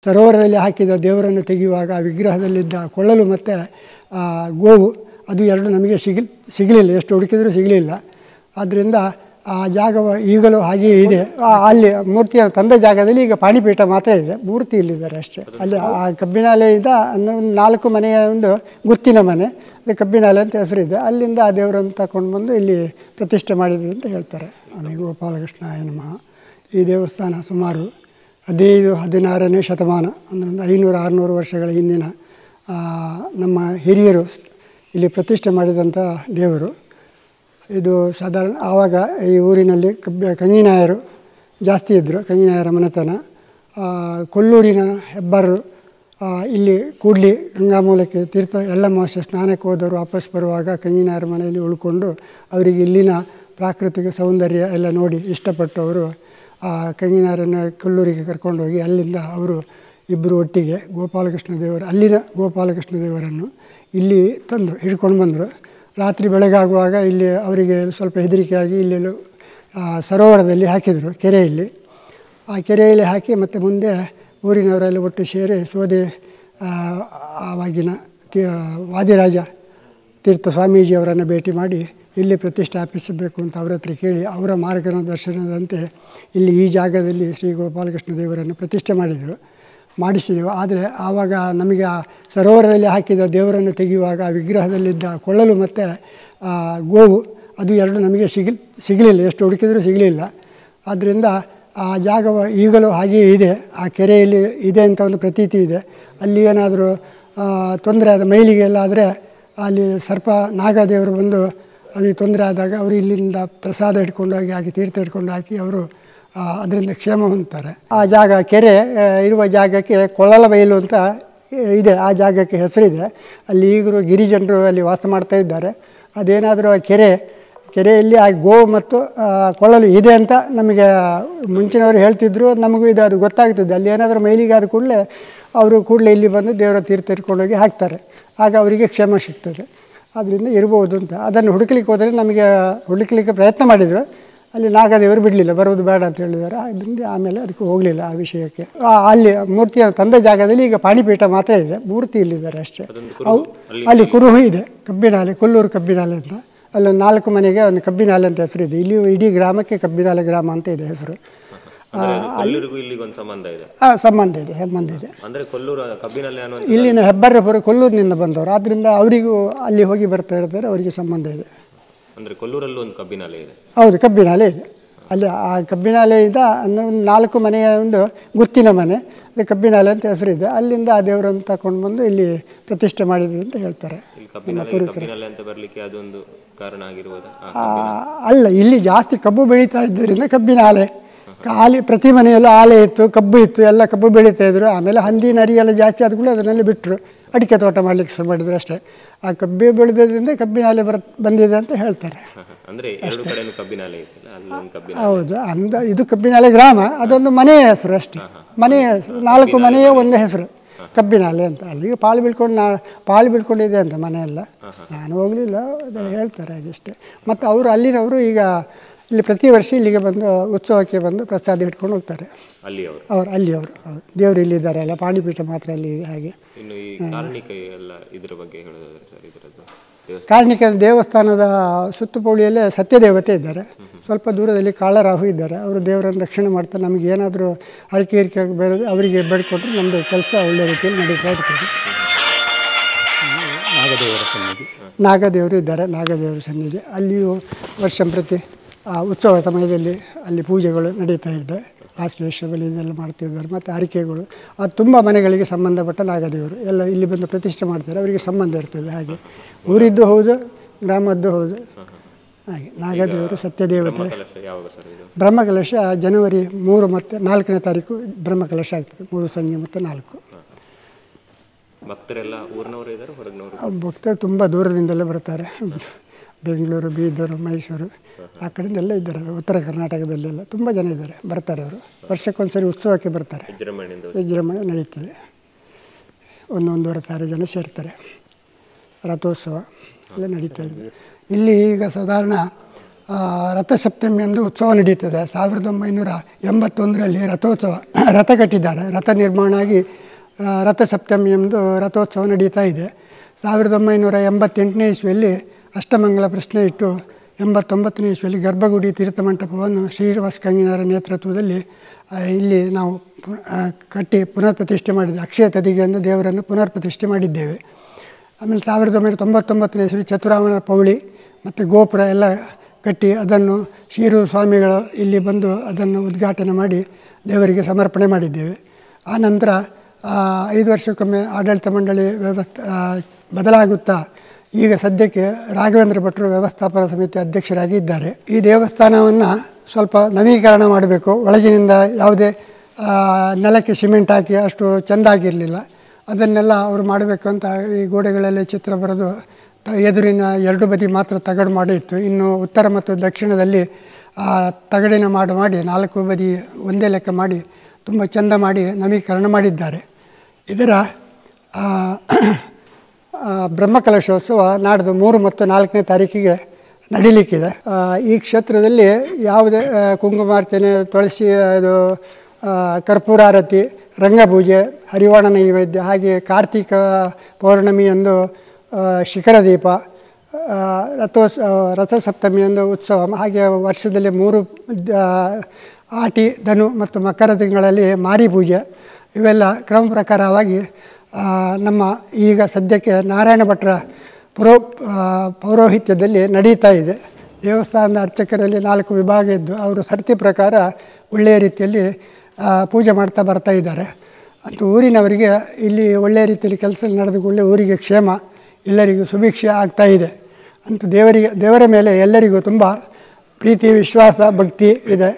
ಸರೋವರದಲ್ಲಿ ಹಾಕಿದ ದೇವರನ್ನು ತೆಗೆಯುವಾಗ ಆ ವಿಗ್ರಹದಲ್ಲಿದ್ದ ಕೊಳ್ಳಲು ಮತ್ತು ಗೋವು ಅದು ಎರಡು ನಮಗೆ ಸಿಗಲಿಲ್ಲ, ಎಷ್ಟು ಹುಡುಕಿದರೂ ಸಿಗಲಿಲ್ಲ. ಆದ್ದರಿಂದ ಆ ಜಾಗ ಈಗಲೂ ಹಾಗೆಯೇ ಇದೆ. ಅಲ್ಲಿ ಮೂರ್ತಿಯ ತಂದ ಜಾಗದಲ್ಲಿ ಈಗ ಪಾಣಿಪೀಠ ಮಾತ್ರ ಇದೆ, ಮೂರ್ತಿ ಇಲ್ಲಿದ್ದಾರೆ ಅಷ್ಟೇ. ಅಲ್ಲಿ ಆ ಕಬ್ಬಿನಾಲೆಯಿಂದ ಒಂದು 4 ಮನೆಯ ಒಂದು ಗುರ್ತಿನ ಮನೆ, ಅದು ಕಬ್ಬಿನಾಲೆ ಅಂತ ಹೆಸರಿದೆ. ಅಲ್ಲಿಂದ ಆ ದೇವರನ್ನು ತಗೊಂಡು ಬಂದು ಇಲ್ಲಿ ಪ್ರತಿಷ್ಠೆ ಮಾಡಿದ್ರು ಅಂತ ಹೇಳ್ತಾರೆ. ಆಮೇಲೆ ಗೋಪಾಲಕೃಷ್ಣಾಯ ನಮಃ. ಈ ದೇವಸ್ಥಾನ ಸುಮಾರು 15-16ನೇ ಶತಮಾನ, ಅಂದರೆ 500-600 ವರ್ಷಗಳ ಹಿಂದಿನ ನಮ್ಮ ಹಿರಿಯರು ಇಲ್ಲಿ ಪ್ರತಿಷ್ಠೆ ಮಾಡಿದಂಥ ದೇವರು. ಇದು ಸಾಧಾರಣ ಆವಾಗ ಈ ಊರಿನಲ್ಲಿ ಕಂಗಿನಾಯರು ಜಾಸ್ತಿ ಇದ್ದರು, ಕಂಗಿನಾಯರ ಮನೆತನ. ಕೊಲ್ಲೂರಿನ ಹೆಬ್ಬಾರರು ಇಲ್ಲಿ ಕೂಡಲಿ ಗಂಗಾಮೂಲಕ್ಕೆ ತೀರ್ಥ ಅಮಾವಾಸ್ಯೆ ಸ್ನಾನಕ್ಕೆ ಹೋದವರು ವಾಪಸ್ ಬರುವಾಗ ಕಂಗಿನಾಯರ ಮನೆಯಲ್ಲಿ ಉಳ್ಕೊಂಡು ಅವರಿಗೆ ಇಲ್ಲಿನ ಪ್ರಾಕೃತಿಕ ಸೌಂದರ್ಯ ಎಲ್ಲ ನೋಡಿ ಇಷ್ಟಪಟ್ಟು ಅವರು ಕಂಗಿನಾಯರನ್ನು ಕೊಲ್ಲೂರಿಗೆ ಕರ್ಕೊಂಡೋಗಿ ಅಲ್ಲಿಂದ ಅವರು ಇಬ್ಬರು ಒಟ್ಟಿಗೆ ಗೋಪಾಲಕೃಷ್ಣ ದೇವರು, ಅಲ್ಲಿನ ಗೋಪಾಲಕೃಷ್ಣ ದೇವರನ್ನು ಇಲ್ಲಿ ತಂದರು, ಹಿಡ್ಕೊಂಡು ಬಂದರು. ರಾತ್ರಿ ಬೆಳಗಾಗುವಾಗ ಇಲ್ಲಿ ಅವರಿಗೆ ಸ್ವಲ್ಪ ಹೆದರಿಕೆಯಾಗಿ ಇಲ್ಲಿ ಸರೋವರದಲ್ಲಿ ಹಾಕಿದರು, ಕೆರೆಯಲ್ಲಿ. ಆ ಕೆರೆಯಲ್ಲಿ ಹಾಕಿ ಮತ್ತು ಮುಂದೆ ಊರಿನವರೆಲ್ಲ ಒಟ್ಟು ಸೇರಿ ಸೋದೆ ಆವಾಗಿನ ವಾದಿರಾಜ ತೀರ್ಥ ಸ್ವಾಮೀಜಿಯವರನ್ನು ಭೇಟಿ ಮಾಡಿ ಇಲ್ಲಿ ಪ್ರತಿಷ್ಠಾಪಿಸಬೇಕು ಅಂತ ಅವರ ಹತ್ರ ಕೇಳಿ ಅವರ ಮಾರ್ಗದರ್ಶನದಂತೆ ಇಲ್ಲಿ ಈ ಜಾಗದಲ್ಲಿ ಶ್ರೀ ಗೋಪಾಲಕೃಷ್ಣ ದೇವರನ್ನು ಪ್ರತಿಷ್ಠೆ ಮಾಡಿಸಿದೆವು. ಆದರೆ ಆವಾಗ ನಮಗೆ ಆ ಸರೋವರದಲ್ಲಿ ಹಾಕಿದ ದೇವರನ್ನು ತೆಗೆಯುವಾಗ ಆ ವಿಗ್ರಹದಲ್ಲಿದ್ದ ಕೊಳ್ಳಲು ಮತ್ತು ಗೋವು ಅದು ಎರಡು ನಮಗೆ ಸಿಗಲಿಲ್ಲ, ಎಷ್ಟು ಹುಡುಕಿದರೂ ಸಿಗಲಿಲ್ಲ. ಆದ್ದರಿಂದ ಆ ಜಾಗ ಈಗಲೂ ಹಾಗೆಯೇ ಇದೆ, ಆ ಕೆರೆಯಲ್ಲಿ ಇದೆ ಅಂತ ಒಂದು ಪ್ರತೀತಿ ಇದೆ. ಅಲ್ಲಿ ಏನಾದರೂ ತೊಂದರೆ ಆದ ಮೈಲಿಗೆಲ್ಲ ಆದರೆ ಅಲ್ಲಿ ಸರ್ಪ ನಾಗದೇವರು ಬಂದು ಅಲ್ಲಿ ತೊಂದರೆ ಆದಾಗ ಅವರು ಇಲ್ಲಿಂದ ಪ್ರಸಾದ ಹಿಡ್ಕೊಂಡು ಹೋಗಿ ಹಾಕಿ ತೀರ್ಥ ಹಿಡ್ಕೊಂಡು ಹಾಕಿ ಅವರು ಅದರಿಂದ ಕ್ಷೇಮ ಹೊಂದ್ತಾರೆ. ಆ ಜಾಗ ಕೆರೆ ಇರುವ ಜಾಗಕ್ಕೆ ಕೊಳ್ಳಲ ಬಯಲು ಅಂತ ಇದೆ, ಆ ಜಾಗಕ್ಕೆ ಹೆಸರಿದೆ. ಅಲ್ಲಿ ಈಗಲೂ ಗಿರಿಜನರು ಅಲ್ಲಿ ವಾಸ ಮಾಡ್ತಾ ಇದ್ದಾರೆ. ಅದೇನಾದರೂ ಆ ಕೆರೆಯಲ್ಲಿ ಆ ಗೋವು ಮತ್ತು ಕೊಳ್ಳಲು ಇದೆ ಅಂತ ನಮಗೆ ಮುಂಚಿನವರು ಹೇಳ್ತಿದ್ರು, ನಮಗೂ ಅದು ಗೊತ್ತಾಗ್ತದೆ. ಅಲ್ಲಿ ಏನಾದರೂ ಮೈಲಿಗೆ ಆದ ಕೂಡಲೇ ಅವರು ಕೂಡಲೇ ಇಲ್ಲಿ ಬಂದು ದೇವರ ತೀರ್ಥ ಹಿಡ್ಕೊಂಡೋಗಿ ಹಾಕ್ತಾರೆ, ಆಗ ಅವರಿಗೆ ಕ್ಷೇಮ ಸಿಗ್ತದೆ. ಅದರಿಂದ ಇರ್ಬೋದು ಅಂತ ಅದನ್ನು ಹುಡುಕ್ಲಿಕ್ಕೆ ಹೋದರೆ ನಮಗೆ ಹುಡುಕ್ಲಿಕ್ಕೆ ಪ್ರಯತ್ನ ಮಾಡಿದರು, ಅಲ್ಲಿ ನಾಗದೇವರು ಬಿಡಲಿಲ್ಲ, ಬರೋದು ಬೇಡ ಅಂತ ಹೇಳಿದ್ದಾರೆ. ಅದರಿಂದ ಆಮೇಲೆ ಅದಕ್ಕೆ ಹೋಗಲಿಲ್ಲ ಆ ವಿಷಯಕ್ಕೆ. ಅಲ್ಲಿ ಮೂರ್ತಿಯ ತಂದ ಜಾಗದಲ್ಲಿ ಈಗ ಪಾಣಿಪೀಠ ಮಾತ್ರ ಇದೆ, ಮೂರ್ತಿ ಇಲ್ಲಿದ್ದಾರೆ ಅಷ್ಟೇ. ಅಲ್ಲಿ ಕುರುಹು ಇದೆ, ಕಬ್ಬಿನಾಲೆ, ಕೊಲ್ಲೂರು ಕಬ್ಬಿನಾಲೆ ಅಂತ. ಅಲ್ಲೊಂದು 4 ಮನೆಗೆ ಒಂದು ಕಬ್ಬಿನಾಲೆ ಅಂತ ಹೆಸರಿದೆ. ಇಲ್ಲಿ ಇಡೀ ಗ್ರಾಮಕ್ಕೆ ಕಬ್ಬಿನಾಲೆ ಗ್ರಾಮ ಅಂತ ಇದೆ ಹೆಸರು. ಸಂಬಂಧ ಇದೆ. ಇಲ್ಲಿನ ಹೆಬ್ಬಾರಪುರ ಕೊಲ್ಲೂರಿನಿಂದ ಬಂದವರು, ಆದ್ದರಿಂದ ಅವರಿಗೂ ಅಲ್ಲಿ ಹೋಗಿ ಬರ್ತಾ ಇರ್ತಾರೆ, ಅವರಿಗೆ ಸಂಬಂಧ ಇದೆ. ಅಂದರೆ ಕೊಲ್ಲೂರಲ್ಲೂ ಒಂದು ಕಬ್ಬಿನಾಲೆ ಇದೆ. ಹೌದು, ಕಬ್ಬಿನಾಲೆ ಇದೆ. ಅಲ್ಲಿ ಆ ಕಬ್ಬಿನಾಲೆಯಿಂದ ಒಂದು 4 ಮನೆಯ ಒಂದು ಗುರ್ತಿನ ಮನೆ, ಅದು ಕಬ್ಬಿನಾಲೆ ಅಂತ ಹೆಸರಿದೆ. ಅಲ್ಲಿಂದ ಆ ದೇವರನ್ನು ತಗೊಂಡು ಬಂದು ಇಲ್ಲಿ ಪ್ರತಿಷ್ಠೆ ಮಾಡಿದ್ರು ಅಂತ ಹೇಳ್ತಾರೆ. ಅಲ್ಲ, ಇಲ್ಲಿ ಜಾಸ್ತಿ ಕಬ್ಬು ಬೆಳೀತಾ ಇದ್ದರಿಂದ ಕಬ್ಬಿನಾಲೆ. ಪ್ರತಿ ಮನೆಯಲ್ಲೂ ಆಲೆ ಇತ್ತು, ಕಬ್ಬು ಇತ್ತು, ಎಲ್ಲ ಕಬ್ಬು ಬೆಳೀತಾ ಇದ್ರು. ಆಮೇಲೆ ಹಂದಿ ನರಿ ಎಲ್ಲ ಜಾಸ್ತಿ ಆದ ಕೂಡ ಅದನ್ನಲ್ಲಿ ಬಿಟ್ಟರು, ಅಡಿಕೆ ತೋಟ ಮಾಡಲಿಕ್ಕೆ ಶುರು ಮಾಡಿದ್ರು ಅಷ್ಟೇ. ಆ ಕಬ್ಬೆ ಬೆಳೆದ್ರಿಂದ ಕಬ್ಬಿನಾಲೆ ಬಂದಿದೆ ಅಂತ ಹೇಳ್ತಾರೆ. ಹೌದು, ಇದು ಕಬ್ಬಿನಾಲೆ ಗ್ರಾಮ, ಅದೊಂದು ಮನೆಯ ಹೆಸರು ಅಷ್ಟೇ. ಮನೆಯ ಹೆಸರು, 4 ಮನೆಯ ಒಂದು ಹೆಸರು ಕಬ್ಬಿನಾಲೆ ಅಂತ. ಅಲ್ಲಿಗೆ ಪಾಳು ಬಿಡ್ಕೊಂಡಿದೆ ಅಂತ ಮನೆಯೆಲ್ಲ. ನಾನು ಹೋಗಲಿಲ್ಲ, ಅದು ಹೇಳ್ತಾರೆ ಹಾಗಷ್ಟೇ. ಮತ್ತು ಅವರು ಅಲ್ಲಿನವರು ಈಗ ಇಲ್ಲಿ ಪ್ರತಿ ವರ್ಷ ಇಲ್ಲಿಗೆ ಬಂದು ಉತ್ಸವಕ್ಕೆ ಬಂದು ಪ್ರಸಾದ ಇಟ್ಕೊಂಡು ಹೋಗ್ತಾರೆ. ಅಲ್ಲಿಯವರು ದೇವರು ಇಲ್ಲಿದ್ದಾರೆ ಅಲ್ಲ, ಪಾಣಿಪೀಠ ಮಾತ್ರ ಅಲ್ಲಿ ಇದೆ. ಹಾಗೆ ಕಾರ್ಣಿಕ ದೇವಸ್ಥಾನದ ಸುತ್ತುಪೌಳಿಯಲ್ಲೇ ಸತ್ಯದೇವತೆ ಇದ್ದಾರೆ. ಸ್ವಲ್ಪ ದೂರದಲ್ಲಿ ಕಾಳರಾಹು ಇದ್ದಾರೆ. ಅವರು ದೇವರನ್ನು ರಕ್ಷಣೆ ಮಾಡ್ತಾರೆ. ನಮಗೆ ಏನಾದರೂ ಹರಕೆ ಬೇರೆ ಅವರಿಗೆ ಬೇಡ್ಕೊಟ್ರೆ ನಮ್ಮದು ಕೆಲಸ ಒಳ್ಳೆ ರೀತಿಯಲ್ಲಿ ನಡೀತಾ ಇರ್ತದೆ. ನಾಗದೇವರು ಇದ್ದಾರೆ, ನಾಗದೇವರ ಸನ್ನಿಧಿ. ಅಲ್ಲಿಯೂ ವರ್ಷಂಪ್ರತಿ ಉತ್ಸವ ಸಮಯದಲ್ಲಿ ಅಲ್ಲಿ ಪೂಜೆಗಳು ನಡೀತಾ ಇದೆ. ಆಶ್ಲೇಷ ಬಲಿ ಇದೆಲ್ಲ ಮಾಡ್ತಿದ್ದಾರೆ. ಮತ್ತು ಹರಕೆಗಳು, ಅದು ತುಂಬ ಮನೆಗಳಿಗೆ ಸಂಬಂಧಪಟ್ಟ ನಾಗದೇವರು ಎಲ್ಲ ಇಲ್ಲಿ ಬಂದು ಪ್ರತಿಷ್ಠೆ ಮಾಡ್ತಾರೆ, ಅವರಿಗೆ ಸಂಬಂಧ ಇರ್ತದೆ. ಹಾಗೆ ಊರಿದ್ದು ಹೌದು, ಗ್ರಾಮದ್ದು ಹೌದು. ಹಾಗೆ ನಾಗದೇವರು ಸತ್ಯದೇವತೆ. ಬ್ರಹ್ಮಕಲಶ ಜನವರಿ 3 ಮತ್ತು 4ನೇ ತಾರೀಕು ಬ್ರಹ್ಮಕಲಶ ಆಗ್ತದೆ, 3 ಸಂಜೆ ಮತ್ತು 4. ಭಕ್ತರು ತುಂಬ ದೂರದಿಂದಲೇ ಬರ್ತಾರೆ. ಬೆಂಗಳೂರು, ಬೀದರ್, ಮೈಸೂರು ಆ ಕಡೆಯಿಂದೆಲ್ಲ ಇದ್ದಾರೆ. ಉತ್ತರ ಕರ್ನಾಟಕದಲ್ಲೆಲ್ಲ ತುಂಬ ಜನ ಇದ್ದಾರೆ, ಬರ್ತಾರೆ. ಅವರು ವರ್ಷಕ್ಕೊಂದ್ಸರಿ ಉತ್ಸವಕ್ಕೆ ಬರ್ತಾರೆ. ವಿಜೃಂಭಣೆ ನಡೀತದೆ, 1-1.5 ಸಾವಿರ ಜನ ಸೇರ್ತಾರೆ. ರಥೋತ್ಸವ ಎಲ್ಲ ನಡೀತಾ ಇದೆ ಇಲ್ಲಿ. ಈಗ ಸಾಧಾರಣ ರಥಸಪ್ತಮಿ ಎಂದು ಉತ್ಸವ ನಡೀತದೆ. 1981ರಲ್ಲಿ ರಥೋತ್ಸವ ರಥ ಕಟ್ಟಿದ್ದಾರೆ. ರಥ ನಿರ್ಮಾಣ ಆಗಿ ರಥಸಪ್ತಮಿ ಎಂದು ರಥೋತ್ಸವ ನಡೀತಾ ಇದೆ. 1988ನೇ ಇಸ್ವಿಯಲ್ಲಿ ಅಷ್ಟಮಂಗಲ ಪ್ರಶ್ನೆ ಇಟ್ಟು 89ನೇ ಇಸ್ವಿಯಲ್ಲಿ ಗರ್ಭಗುಡಿ ತೀರ್ಥಮಂಟಪವನ್ನು ಶ್ರೀನಿವಾಸ ಕಂಗಿನಾರ ನೇತೃತ್ವದಲ್ಲಿ ಇಲ್ಲಿ ನಾವು ಕಟ್ಟಿ ಪುನರ್ ಪ್ರತಿಷ್ಠೆ ಮಾಡಿದ್ದೇವೆ. ಅಕ್ಷಯ ತದಿಗೆ ಎಂದು ದೇವರನ್ನು ಪುನರ್ ಪ್ರತಿಷ್ಠೆ ಮಾಡಿದ್ದೇವೆ. ಆಮೇಲೆ 1999ನೇ ಇಸ್ವಿ ಚತುರಾಮನ ಪೌಳಿ ಮತ್ತು ಗೋಪುರ ಎಲ್ಲ ಕಟ್ಟಿ ಅದನ್ನು ಶಿರೂರು ಸ್ವಾಮಿಗಳು ಇಲ್ಲಿ ಬಂದು ಅದನ್ನು ಉದ್ಘಾಟನೆ ಮಾಡಿ ದೇವರಿಗೆ ಸಮರ್ಪಣೆ ಮಾಡಿದ್ದೇವೆ. ಆನಂತರ 5 ವರ್ಷಕ್ಕೊಮ್ಮೆ ಆಡಳಿತ ಮಂಡಳಿ ಬದಲಾಗುತ್ತಾ ಈಗ ಸದ್ಯಕ್ಕೆ ರಾಘವೇಂದ್ರ ಭಟ್ರು ವ್ಯವಸ್ಥಾಪನಾ ಸಮಿತಿ ಅಧ್ಯಕ್ಷರಾಗಿ ಇದ್ದಾರೆ. ಈ ದೇವಸ್ಥಾನವನ್ನು ಸ್ವಲ್ಪ ನವೀಕರಣ ಮಾಡಬೇಕು. ಒಳಗಿನಿಂದ ಯಾವುದೇ ನೆಲಕ್ಕೆ ಸಿಮೆಂಟ್ ಹಾಕಿ ಅಷ್ಟು ಚೆಂದಾಗಿರಲಿಲ್ಲ. ಅದನ್ನೆಲ್ಲ ಅವರು ಮಾಡಬೇಕು ಅಂತ ಈ ಗೋಡೆಗಳಲ್ಲಿ ಚಿತ್ರ ಬರೆದು ಎದುರಿನ 2 ಬದಿ ಮಾತ್ರ ತಗಡು ಮಾಡಿತ್ತು. ಇನ್ನು ಉತ್ತರ ಮತ್ತು ದಕ್ಷಿಣದಲ್ಲಿ ತಗಡಿನ ಮಾಡಿ 4 ಬದಿ ಒಂದೇ ಲೆಕ್ಕ ಮಾಡಿ ತುಂಬ ಚೆಂದ ಮಾಡಿ ನವೀಕರಣ ಮಾಡಿದ್ದಾರೆ. ಇದರ ಬ್ರಹ್ಮಕಲಶೋತ್ಸವ ನಾಡ್ದು 3 ಮತ್ತು 4ನೇ ತಾರೀಕಿಗೆ ನಡೀಲಿಕ್ಕಿದೆ. ಈ ಕ್ಷೇತ್ರದಲ್ಲಿ ಯಾವುದೇ ಕುಂಕುಮಾರ್ಚನೆ, ತುಳಸಿ, ಇದು ಕರ್ಪೂರಾರತಿ, ರಂಗಪೂಜೆ, ಹರಿವಾಣ ನೈವೇದ್ಯ, ಹಾಗೆ ಕಾರ್ತಿಕ ಪೌರ್ಣಮಿಯಂದು ಶಿಖರ ದೀಪ, ರಥಸಪ್ತಮಿಯಂದು ಉತ್ಸವ, ಹಾಗೆ ವರ್ಷದಲ್ಲಿ 3 ಆಟಿ, ಧನು ಮತ್ತು ಮಕರ ತಿಂಗಳಲ್ಲಿ ಮಾರಿ ಪೂಜೆ ಇವೆಲ್ಲ ಕ್ರಮ ಪ್ರಕಾರವಾಗಿ ನಮ್ಮ ಈಗ ಸದ್ಯಕ್ಕೆ ನಾರಾಯಣ ಭಟ್ರ ಪೌರೋಹಿತ್ಯದಲ್ಲಿ ನಡೀತಾ ಇದೆ. ದೇವಸ್ಥಾನದ ಅರ್ಚಕರಲ್ಲಿ 4 ವಿಭಾಗ ಇದ್ದು ಅವರು ಸರ್ತಿ ಪ್ರಕಾರ ಒಳ್ಳೆಯ ರೀತಿಯಲ್ಲಿ ಪೂಜೆ ಮಾಡ್ತಾ ಬರ್ತಾ ಇದ್ದಾರೆ. ಮತ್ತು ಊರಿನವರಿಗೆ ಇಲ್ಲಿ ಒಳ್ಳೆಯ ರೀತಿಯಲ್ಲಿ ಕೆಲಸ ನಡೆದುಕೊಳ್ಳಿ ಊರಿಗೆ ಕ್ಷೇಮ, ಎಲ್ಲರಿಗೂ ಸುಭಿಕ್ಷೆ ಆಗ್ತಾ ಇದೆ. ಅಂತೂ ದೇವರ ಮೇಲೆ ಎಲ್ಲರಿಗೂ ತುಂಬ ಪ್ರೀತಿ, ವಿಶ್ವಾಸ, ಭಕ್ತಿ ಇದೆ.